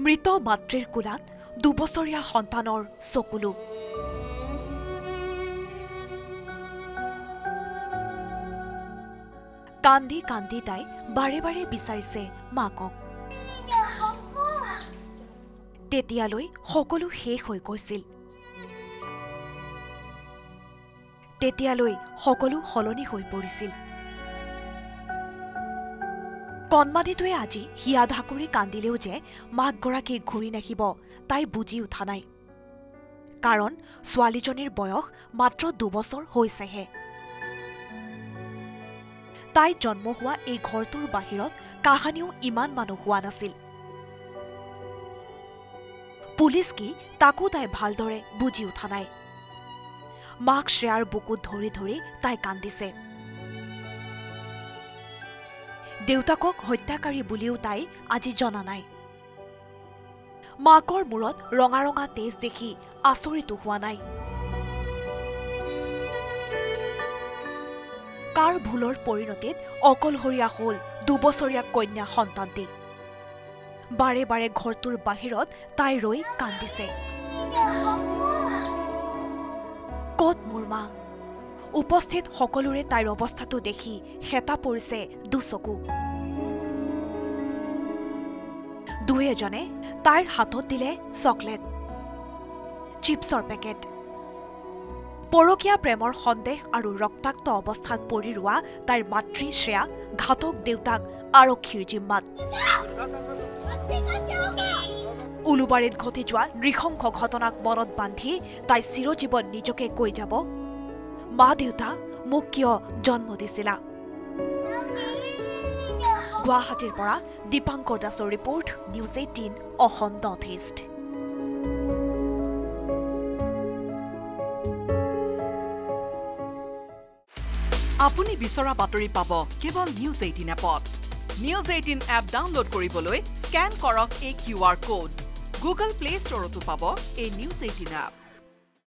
মৃত মাতৃৰ কোলাত 2 বছৰীয়া সন্তানৰ চকুলো কান্দি কান্দি তাই বাৰে বাৰে বিচাৰিছে মাকক তেতিয়ালৈ সকলো শেষ হৈ গৈছিল তেতিয়ালৈ সকলো হলনি হৈ পৰিছিল কণমানিটোৱে আজি হিয়া ধাকুৰি কান্দিলেও যে মাকগৰাকী ঘূৰি নাহিব তাই বুজি উঠা নাই কাৰণ ছোৱালীজনীৰ বয়স মাত্ৰ 2 বছৰ হৈছেহে তাই জন্ম হোৱা এই ঘৰটোৰ বাহিৰত কাহানিও ইমান মানুহ হোৱা নাছিল পুলিচ কি তাকো তাই ভালদৰে বুজি উঠা নাই মাক শ্ৰেয়াৰ বুকুত ধৰি ধৰি তাই কান্দিছে দেউতাকক হত্যাকাৰী বুলিও তাই আজি জনা নাই মাকৰ মূৰত ৰঙা ৰঙা তেজ দেখি আচৰিত হোৱা নাই কাৰ ভুলৰ পৰিণতিত অকলহৰীয়া হ'ল 2 বছৰীয়া কন্যা সন্তানটি বাৰে বাৰে ঘৰটোৰ বাহিৰত তাই ৰৈ কান্দিছে কত মোৰ মা উপস্থিত সকলোৰে তাইৰ অৱস্থাটো দেখি হেতা পৰিছে দুচকু দুই এজনে তাইৰ হাতত দিলে চকলেট চিপছৰ পেকেট পৰকীয়া প্ৰেমৰ সন্দেহ আৰু ৰক্তাক্ত অৱস্থাত পৰি ৰোৱা তাইৰ মাতৃ শ্ৰেয়া ঘাতক দেউতাক আৰক্ষীৰ জিম্মাত উলুবাৰীত ঘটি যোৱা নৃশংস ঘটনাক মনত বান্ধি তাই চিৰজীৱন নিজকে কৈ যাব মা দেউতা মোক কিয় জন্ম দিছিলা গুৱাহাটীৰ পৰা দীপাংকৰ দাসৰ report news 18 Assam north east আপুনি বিচৰা বাতৰি পাব কেৱল নিউজ 18 এপত নিউজ 18 এপ ডাউনলোড কৰিবলৈ স্ক্যান কৰক এই QR কোড গুগল প্লে ষ্টৰতো পাব এই নিউজ 18 এপ